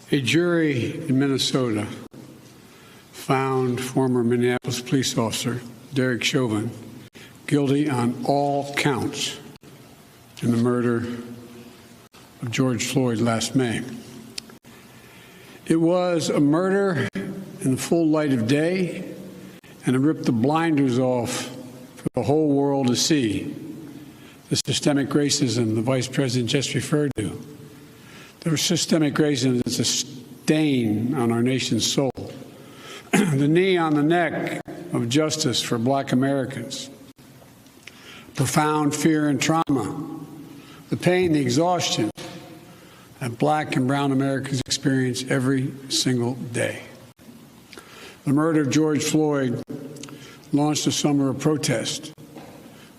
A jury in Minnesota found former Minneapolis police officer Derek Chauvin guilty on all counts in the murder of George Floyd last May. It was a murder in the full light of day, and it ripped the blinders off for the whole world to see the systemic racism the Vice President just referred to. The systemic racism is a stain on our nation's soul. The knee on the neck of justice for Black Americans. Profound fear and trauma. The pain, the exhaustion that Black and brown Americans experience every single day. The murder of George Floyd launched a summer of protest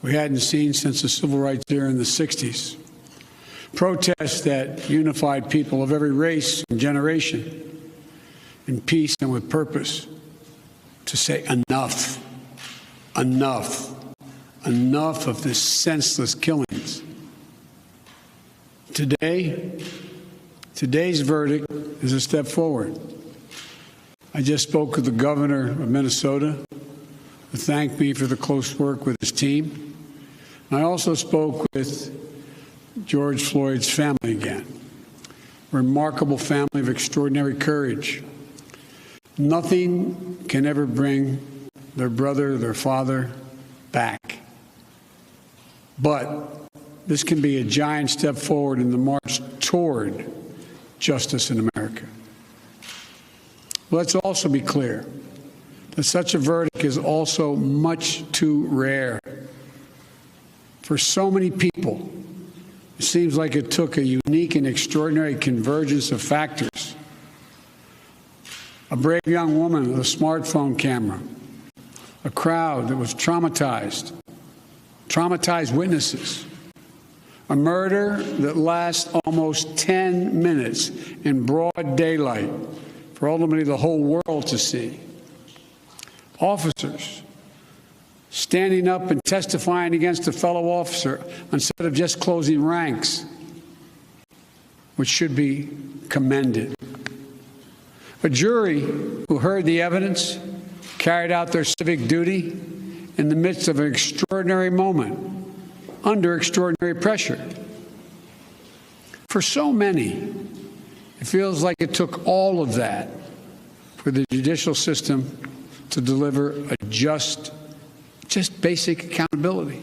we hadn't seen since the civil rights era in the 60s. Protests that unified people of every race and generation in peace and with purpose to say enough, enough, enough of this senseless killings. Today's verdict is a step forward. I just spoke with the governor of Minnesota, who thanked me for the close work with his team. And I also spoke with George Floyd's family again. A remarkable family of extraordinary courage. Nothing can ever bring their brother, their father back. But this can be a giant step forward in the march toward justice in America. Let's also be clear that such a verdict is also much too rare. For so many people, it seems like it took a unique and extraordinary convergence of factors. A brave young woman with a smartphone camera, a crowd that was traumatized witnesses, a murder that lasts almost 10 minutes in broad daylight for ultimately the whole world to see. Officers standing up and testifying against a fellow officer instead of just closing ranks, which should be commended. A jury who heard the evidence, carried out their civic duty in the midst of an extraordinary moment, under extraordinary pressure. For so many, it feels like it took all of that for the judicial system to deliver a just basic accountability.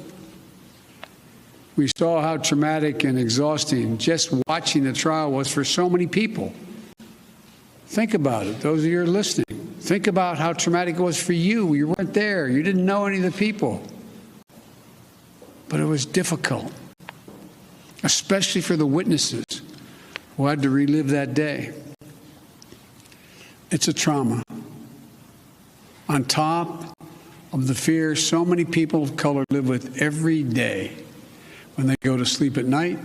We saw how traumatic and exhausting just watching the trial was for so many people. Think about it, those of you who are listening. Think about how traumatic it was for you. You weren't there. You didn't know any of the people. But it was difficult, especially for the witnesses who had to relive that day. It's a trauma. On top of the fear so many people of color live with every day when they go to sleep at night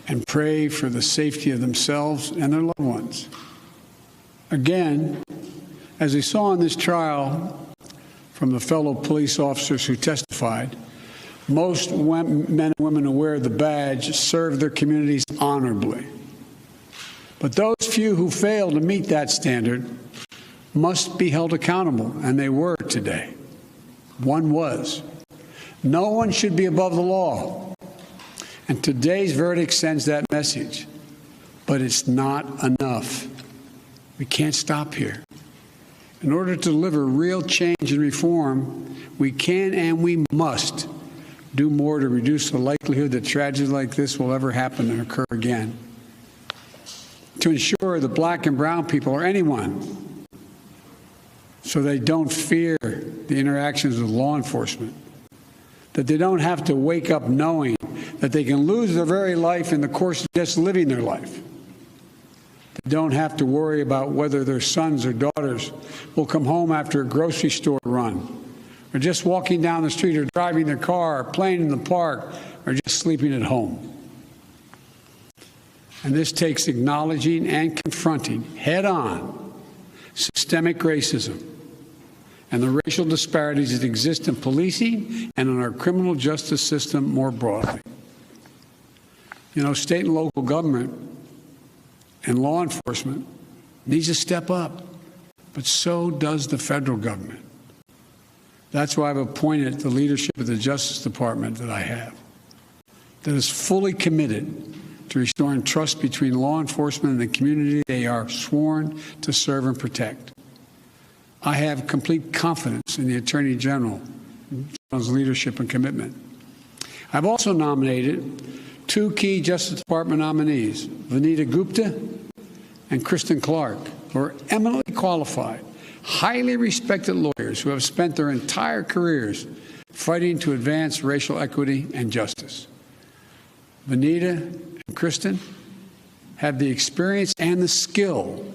and pray for the safety of themselves and their loved ones. Again, as we saw in this trial from the fellow police officers who testified, most men and women who wear the badge serve their communities honorably. But those few who fail to meet that standard must be held accountable, and they were today. One was. No one should be above the law. And today's verdict sends that message. But it's not enough. We can't stop here. In order to deliver real change and reform, we can and we must do more to reduce the likelihood that tragedies like this will ever happen and occur again. To ensure that Black and brown people, or anyone, so they don't fear the interactions with law enforcement, that they don't have to wake up knowing that they can lose their very life in the course of just living their life. They don't have to worry about whether their sons or daughters will come home after a grocery store run, or just walking down the street, or driving their car, or playing in the park, or just sleeping at home. And this takes acknowledging and confronting head-on systemic racism and the racial disparities that exist in policing and in our criminal justice system more broadly. You know, state and local government and law enforcement needs to step up, but so does the federal government. That's why I've appointed the leadership of the Justice Department that I have, that is fully committed to restoring trust between law enforcement and the community they are sworn to serve and protect. I have complete confidence in the Attorney General's leadership and commitment. I've also nominated two key Justice Department nominees, Vanita Gupta and Kristen Clark, who are eminently qualified, highly respected lawyers who have spent their entire careers fighting to advance racial equity and justice. Vanita and Kristen have the experience and the skill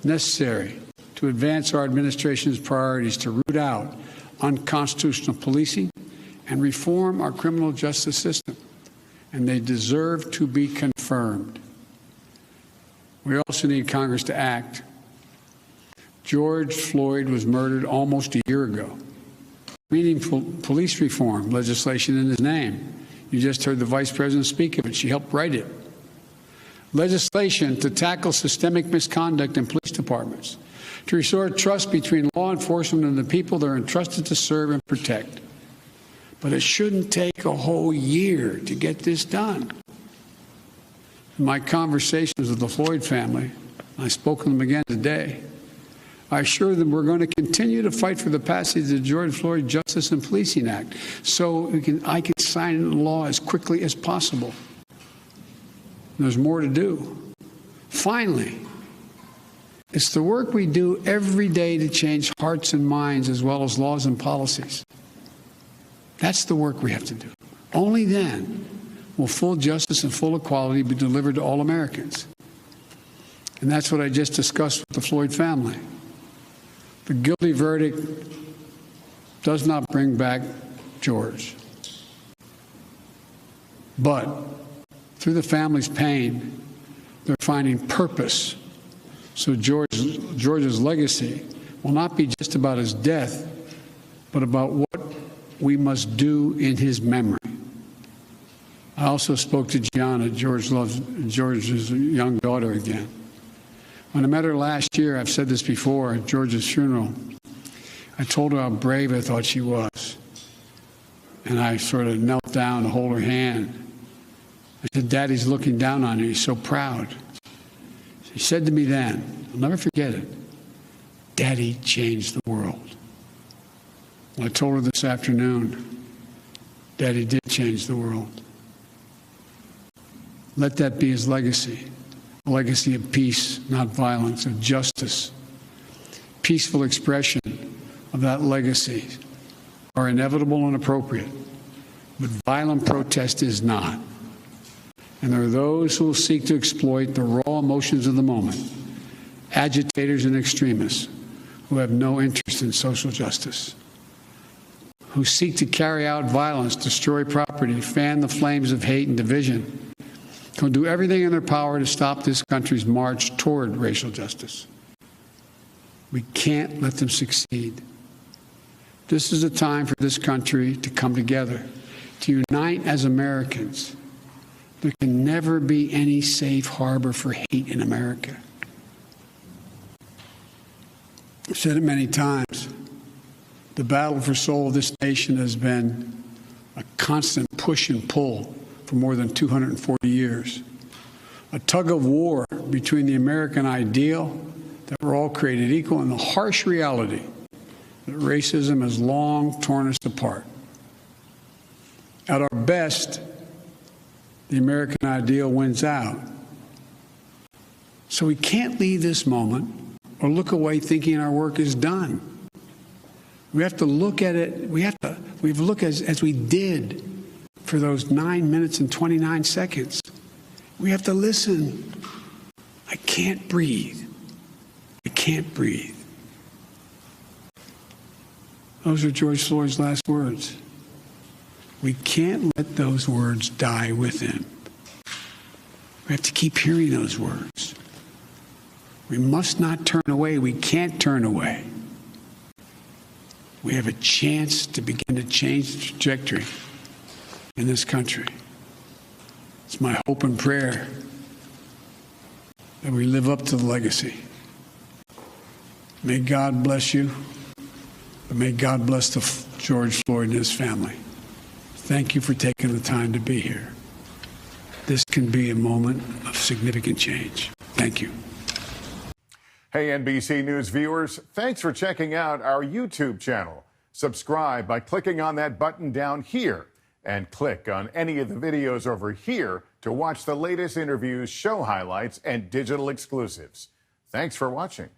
necessary to advance our administration's priorities to root out unconstitutional policing and reform our criminal justice system, and they deserve to be confirmed. We also need Congress to act. George Floyd was murdered almost a year ago. Meaningful police reform legislation in his name. You just heard the Vice President speak of it. She helped write it. Legislation to tackle systemic misconduct in police departments, to restore trust between law enforcement and the people they're entrusted to serve and protect. But it shouldn't take a whole year to get this done. In my conversations with the Floyd family, I spoke to them again today, I assure them we're going to continue to fight for the passage of the George Floyd Justice and Policing Act so I can sign into law as quickly as possible. There's more to do. Finally, it's the work we do every day to change hearts and minds as well as laws and policies. That's the work we have to do. Only then will full justice and full equality be delivered to all Americans. And that's what I just discussed with the Floyd family. The guilty verdict does not bring back George. But through the family's pain, they're finding purpose. So George's legacy will not be just about his death, but about what we must do in his memory. I also spoke to Gianna, George's young daughter, again. When I met her last year, I've said this before, at George's funeral, I told her how brave I thought she was. And I sort of knelt down to hold her hand. I said, Daddy's looking down on you. He's so proud. She said to me then, I'll never forget it, Daddy changed the world. Well, I told her this afternoon, Daddy did change the world. Let that be his legacy. A legacy of peace, not violence, of justice. Peaceful expression of that legacy are inevitable and appropriate, but violent protest is not. And there are those who will seek to exploit the raw emotions of the moment, agitators and extremists who have no interest in social justice, who seek to carry out violence, destroy property, fan the flames of hate and division, who do everything in their power to stop this country's march toward racial justice. We can't let them succeed. This is a time for this country to come together, to unite as Americans. There can never be any safe harbor for hate in America. I've said it many times. The battle for soul of this nation has been a constant push and pull for more than 240 years. A tug of war between the American ideal that we're all created equal and the harsh reality that racism has long torn us apart. At our best, the American ideal wins out. So we can't leave this moment or look away thinking our work is done. We have to look at it, we have to look as we did for those 9 minutes and 29 seconds. We have to listen. I can't breathe. I can't breathe. Those are George Floyd's last words. We can't let those words die with him. We have to keep hearing those words. We must not turn away. We can't turn away. We have a chance to begin to change the trajectory in this country. It's my hope and prayer that we live up to the legacy. May God bless you, but may God bless George Floyd and his family. Thank you for taking the time to be here. This can be a moment of significant change. Thank you. Hey, NBC News viewers, thanks for checking out our YouTube channel. Subscribe by clicking on that button down here and click on any of the videos over here to watch the latest interviews, show highlights, and digital exclusives. Thanks for watching.